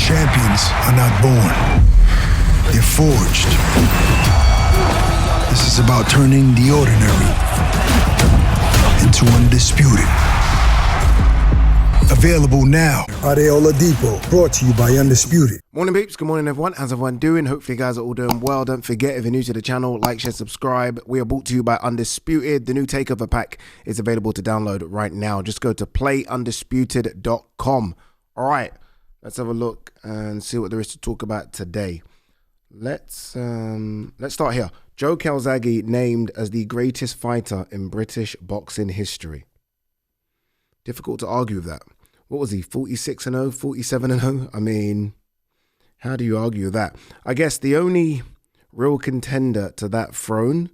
Champions are not born. They're forged. This is about turning the ordinary into undisputed. Available now. Ade Oladipo, brought to you by Undisputed. Morning peeps, good morning everyone. How's everyone doing? Hopefully you guys are all doing well. Don't forget, if you're new to the channel, like, share, subscribe. We are brought to you by Undisputed. The new takeover pack is available to download right now. Just go to playundisputed.com. All right, let's have a look and see what there is to talk about today. Let's start here. Joe Calzaghe named as the greatest fighter in British boxing history. Difficult to argue with that. What was he, 46-0, 47-0? I mean, how do you argue with that? I guess the only real contender to that throne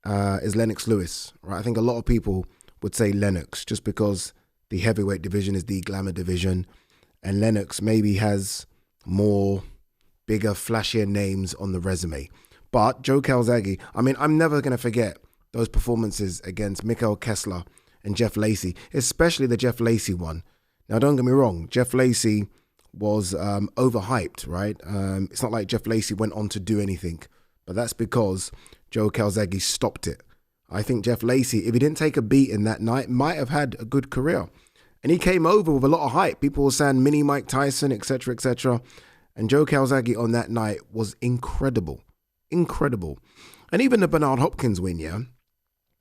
is Lennox Lewis, right? I think a lot of people would say Lennox just because the heavyweight division is the glamour division, and Lennox maybe has more bigger, flashier names on the resume. But Joe Calzaghe, I mean, I'm never going to forget those performances against Mikael Kessler and Jeff Lacey, especially the Jeff Lacey one. Now, don't get me wrong, Jeff Lacey was overhyped, right? It's not like Jeff Lacey went on to do anything, but that's because Joe Calzaghe stopped it. I think Jeff Lacey, if he didn't take a beating that night, might have had a good career. And he came over with a lot of hype. People were saying mini Mike Tyson, etc., etc. And Joe Calzaghe on that night was incredible. Incredible. And even the Bernard Hopkins win, yeah?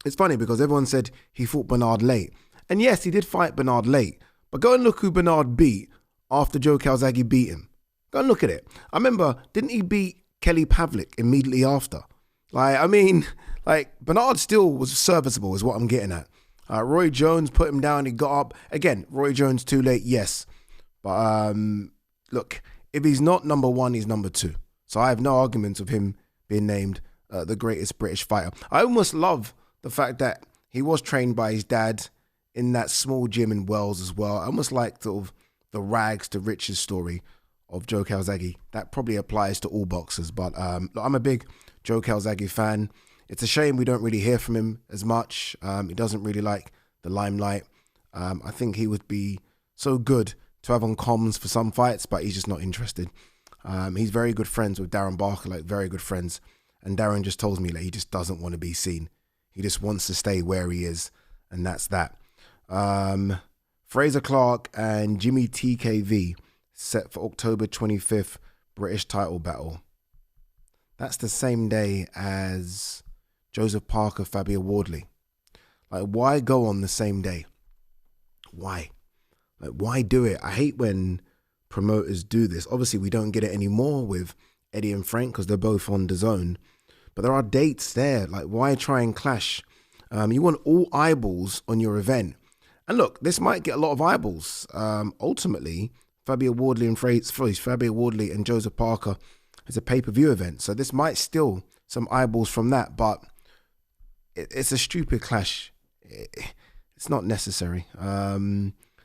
It's funny because everyone said he fought Bernard late. And yes, he did fight Bernard late. But go and look who Bernard beat after Joe Calzaghe beat him. Go and look at it. I remember, didn't he beat Kelly Pavlik immediately after? Bernard still was serviceable is what I'm getting at. Roy Jones put him down, he got up. Again, Roy Jones too late, yes. But look, if he's not number one, he's number two. So I have no arguments of him being named the greatest British fighter. I almost love the fact that he was trained by his dad in that small gym in Wales as well. I almost like sort of the rags to riches story of Joe Calzaghe. That probably applies to all boxers, but I'm a big Joe Calzaghe fan. It's a shame we don't really hear from him as much. He doesn't really like the limelight. I think he would be so good to have on comms for some fights, but he's just not interested. He's very good friends with Darren Barker, like very good friends. And Darren just tells me that he just doesn't want to be seen. He just wants to stay where he is, and that's that. Fraser Clarke and Jimmy TKV set for October 25th British title battle. That's the same day as Joseph Parker, Fabio Wardley. Like, why go on the same day? Why? Like, why do it? I hate when promoters do this. Obviously, we don't get it anymore with Eddie and Frank because they're both on DAZN. But there are dates there. Like, why try and clash? You want all eyeballs on your event. And look, this might get a lot of eyeballs. Ultimately, Fabio Wardley and Joseph Parker is a pay-per-view event. So this might steal some eyeballs from that. But it's a stupid clash. It's not necessary.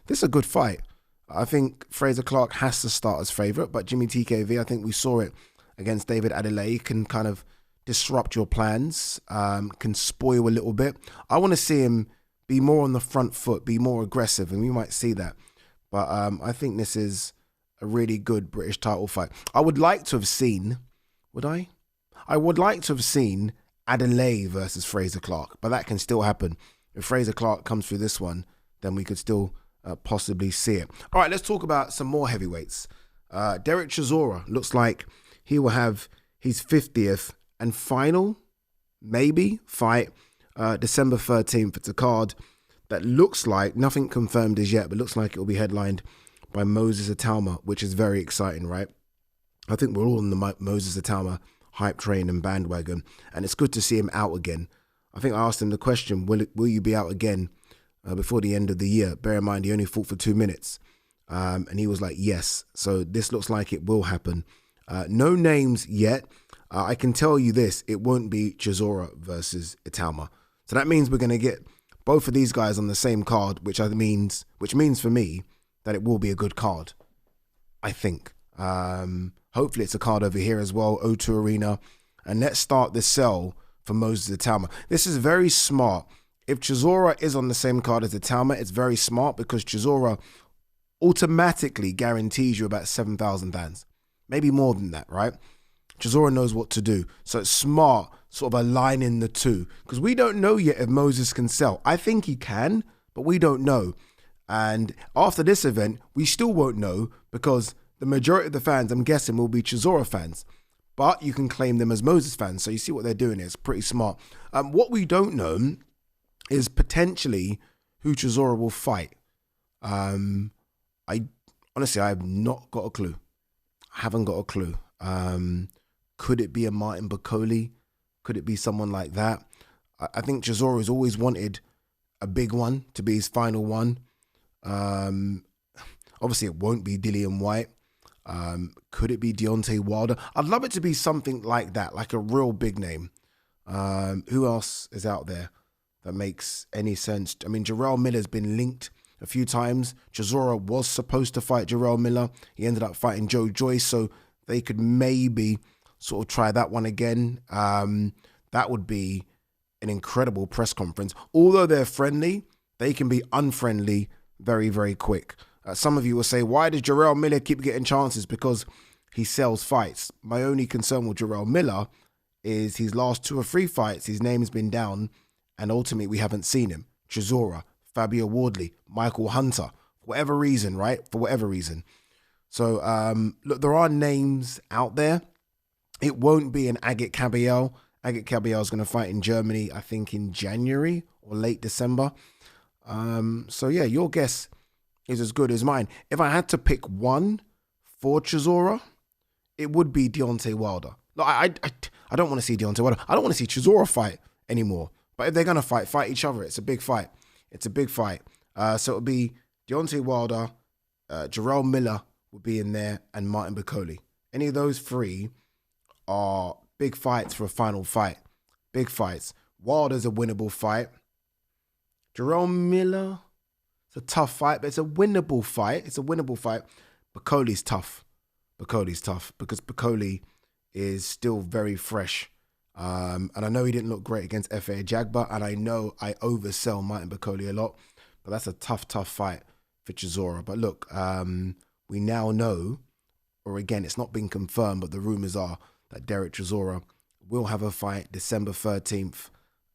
This is a good fight. I think Fraser Clarke has to start as favourite, but Jimmy TKV, I think we saw it against David Adelaide, can kind of disrupt your plans, can spoil a little bit. I want to see him be more on the front foot, be more aggressive, and we might see that. But I think this is a really good British title fight. I would like to have seen, I would like to have seen Adelaide versus Fraser Clarke, but that can still happen. If Fraser Clarke comes through this one, then we could still possibly see it. All right, let's talk about some more heavyweights. Dereck Chisora looks like he will have his 50th and final, maybe, fight December 13th. It's a card that looks like, nothing confirmed as yet, but looks like it will be headlined by Moses ITAUMA, which is very exciting, right? I think we're all on the Moses ITAUMA hype train and bandwagon, and it's good to see him out again. I think I asked him the question, will you be out again before the end of the year? Bear in mind, he only fought for 2 minutes. And he was like, yes. So this looks like it will happen. No names yet. I can tell you this, it won't be Chisora versus ITAUMA. So that means we're going to get both of these guys on the same card, which means for me that it will be a good card, I think. Hopefully it's a card over here as well, O2 Arena. And let's start this sell for Moses ITAUMA. This is very smart. If Chisora is on the same card as ITAUMA, it's very smart because Chisora automatically guarantees you about 7,000 fans. Maybe more than that, right? Chisora knows what to do. So it's smart sort of aligning the two. Because we don't know yet if Moses can sell. I think he can, but we don't know. And after this event, we still won't know because the majority of the fans, I'm guessing, will be Chisora fans. But you can claim them as Moses fans. So you see what they're doing here. It's pretty smart. What we don't know is potentially who Chisora will fight. I honestly, I have not got a clue. I haven't got a clue. Could it be a Martin Bakole? Could it be someone like that? I think Chisora has always wanted a big one to be his final one. Obviously, it won't be Dillian Whyte. Could it be Deontay Wilder? I'd love it to be something like that, like a real big name. Who else is out there that makes any sense? I mean, Jarrell Miller's been linked a few times. Chisora was supposed to fight Jarrell Miller. He ended up fighting Joe Joyce, so they could maybe sort of try that one again. That would be an incredible press conference. Although they're friendly, they can be unfriendly very, very quick. Some of you will say, why does Jarrell Miller keep getting chances? Because he sells fights. My only concern with Jarrell Miller is his last 2 or 3 fights, his name has been down, and ultimately we haven't seen him. Chisora, Fabio Wardley, Michael Hunter, for whatever reason, right? For whatever reason. So, look, there are names out there. It won't be an Agit Kabayel. Agit Kabayel is going to fight in Germany, I think in January or late December. So, yeah, your guess is as good as mine. If I had to pick one for Chisora, it would be Deontay Wilder. Look, I don't want to see Deontay Wilder. I don't want to see Chisora fight anymore. But if they're going to fight each other. It's a big fight. It's a big fight. So it would be Deontay Wilder, Jarrell Miller would be in there, and Martin Bakole. Any of those 3 are big fights for a final fight. Big fights. Wilder's a winnable fight. Jarrell Miller, it's a tough fight, but it's a winnable fight. It's a winnable fight. Bakole's tough. Bakole's tough because Bakole is still very fresh. And I know he didn't look great against F.A. Jagba, and I know I oversell Martin Bakole a lot, but that's a tough fight for Chisora. But look, we now know, or again, it's not been confirmed, but the rumors are that Dereck Chisora will have a fight December 13th,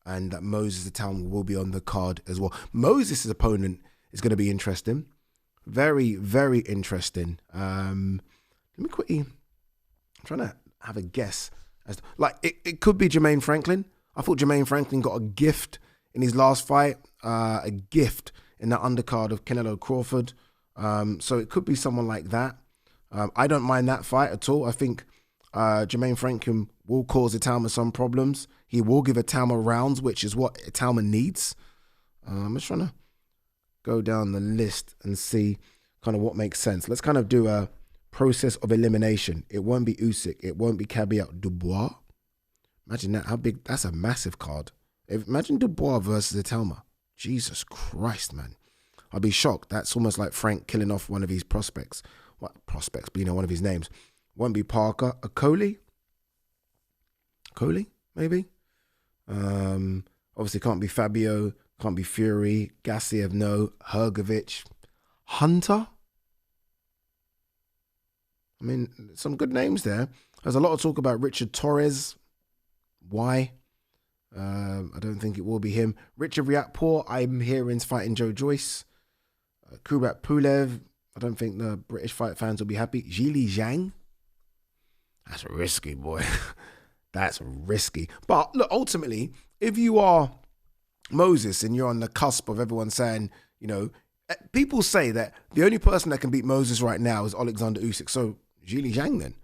and that Moses ITAUMA will be on the card as well. Moses' opponent is going to be interesting. Very, very interesting. Let me quickly, I'm trying to have a guess. It could be Jermaine Franklin. I thought Jermaine Franklin got a gift in his last fight, a gift in that undercard of Canelo Crawford. So it could be someone like that. I don't mind that fight at all. I think Jermaine Franklin will cause ITAUMA some problems. He will give ITAUMA rounds, which is what ITAUMA needs. I'm just trying to go down the list and see kind of what makes sense. Let's kind of do a process of elimination. It won't be Usyk. It won't be Cabiot Dubois. Imagine that. How big? That's a massive card. Imagine Dubois versus ITAUMA. Jesus Christ, man. I'd be shocked. That's almost like Frank killing off one of his prospects. What prospects? But one of his names. Won't be Parker. Coley, maybe. Obviously can't be Fabio. Can't be Fury. Gassiev, no. Hergovich. Hunter. I mean, some good names there. There's a lot of talk about Richard Torres. Why? I don't think it will be him. Richard Riakporhe, I'm hearing, is fighting Joe Joyce. Kubrat Pulev, I don't think the British fight fans will be happy. Zhili Zhang. That's risky, boy. That's risky. But look, ultimately, if you are Moses and you're on the cusp of everyone saying, people say that the only person that can beat Moses right now is Alexander Usyk. So Zhili Zhang then.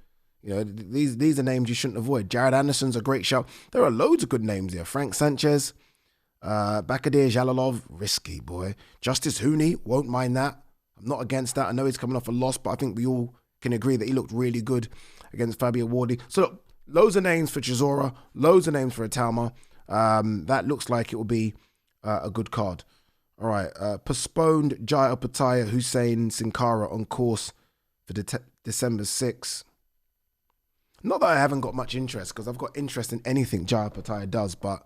These are names you shouldn't avoid. Jared Anderson's a great shout. There are loads of good names here. Frank Sanchez, Bakadir Jalalov, risky, boy. Justice Hooney, won't mind that. I'm not against that. I know he's coming off a loss, but I think we all can agree that he looked really good against Fabio Wardley. So look, loads of names for Chisora, loads of names for ITAUMA. That looks like it will be a good card. All right, postponed Jai Opetaia, Hussein Sin Cara on course for December 6th. Not that I haven't got much interest, because I've got interest in anything Jai Opetaia does, but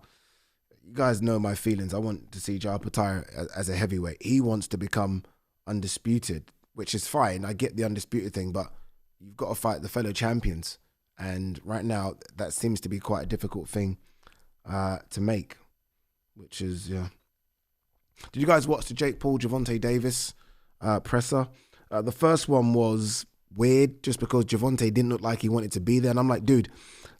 you guys know my feelings. I want to see Jai Opetaia as a heavyweight. He wants to become undisputed. which is fine. I get the undisputed thing, but you've got to fight the fellow champions. And right now, that seems to be quite a difficult thing to make, which is, yeah. Did you guys watch the Jake Paul, Gervonta Davis presser? The first one was weird just because Gervonta didn't look like he wanted to be there. And I'm like, dude,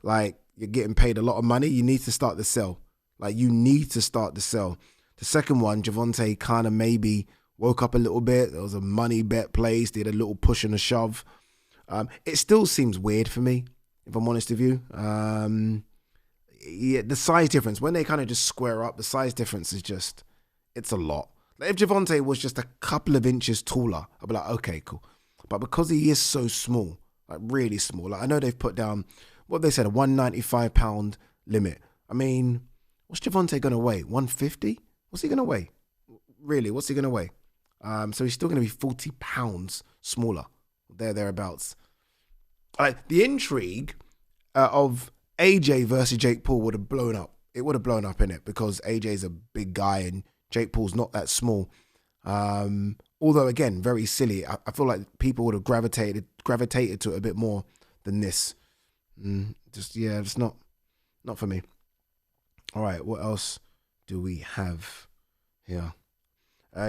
like, you're getting paid a lot of money. You need to start the sell. Like, you need to start the sell. The second one, Gervonta kind of maybe woke up a little bit. There was a money bet placed. Did a little push and a shove. It still seems weird for me, if I'm honest with you. Yeah, the size difference, when they kind of just square up, the size difference is just, it's a lot. Like if Gervonta was just a couple of inches taller, I'd be like, okay, cool. But because he is so small, like really small, like I know they've put down, what they said, a 195 pound limit. I mean, what's Gervonta going to weigh? 150? What's he going to weigh? Really, what's he going to weigh? So he's still going to be 40 pounds smaller, thereabouts. Like the intrigue of AJ versus Jake Paul would have blown up. It would have blown up in it because AJ's a big guy and Jake Paul's not that small. Although again, very silly. I feel like people would have gravitated to it a bit more than this. It's not for me. All right, what else do we have here?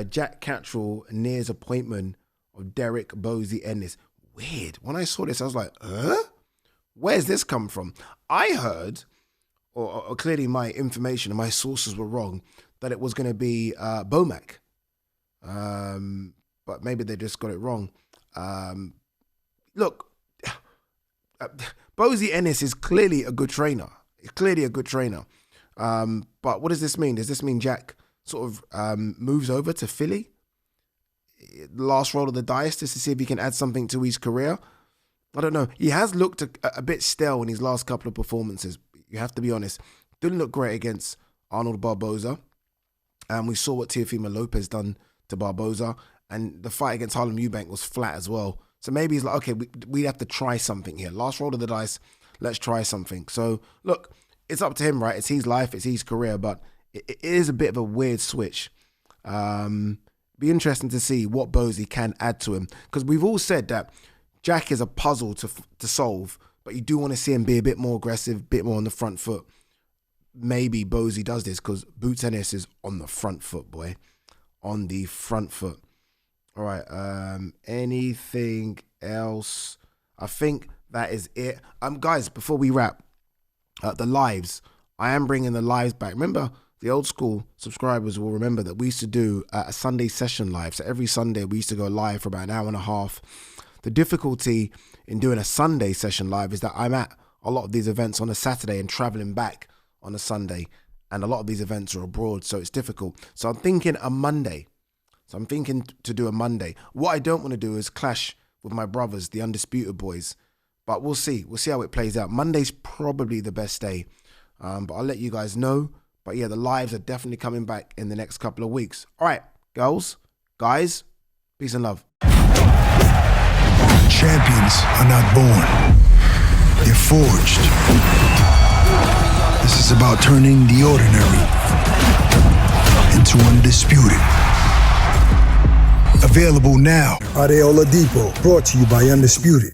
Jack Cattrall nears appointment of Dereck Bozy Ennis. Weird. When I saw this, I was like, where's this come from? I heard, or clearly my information and my sources were wrong, that it was going to be Bomac. But maybe they just got it wrong. Look, Bozy Ennis is clearly a good trainer. But what does this mean? Does this mean Jack sort of moves over to Philly? Last roll of the dice just to see if he can add something to his career? I don't know. He has looked a bit stale in his last couple of performances. You have to be honest. Didn't look great against Arnold Barboza. And we saw what Teofimo Lopez done to Barboza. And the fight against Harlem Eubank was flat as well. So maybe he's like, okay, we have to try something here. Last roll of the dice, let's try something. So, look, it's up to him, right? It's his life, it's his career, but it is a bit of a weird switch. Be interesting to see what Bozy can add to him. Because we've all said that Jack is a puzzle to solve, but you do want to see him be a bit more aggressive, a bit more on the front foot. Maybe Bozy does this because Boots Ennis is on the front foot, boy. On the front foot. All right. Anything else? I think that is it. Guys, before we wrap, the lives. I am bringing the lives back. Remember, the old school subscribers will remember that we used to do a Sunday session live. So every Sunday we used to go live for about an hour and a half. The difficulty in doing a Sunday session live is that I'm at a lot of these events on a Saturday and traveling back on a Sunday. And a lot of these events are abroad, so it's difficult. So I'm thinking a Monday. So I'm thinking to do a Monday. What I don't want to do is clash with my brothers, the Undisputed Boys. But we'll see. We'll see how it plays out. Monday's probably the best day. But I'll let you guys know. But yeah, the lives are definitely coming back in the next couple of weeks. All right, girls, guys, peace and love. Champions are not born. They're forged. This is about turning the ordinary into undisputed. Available now. Ade Depot, brought to you by Undisputed.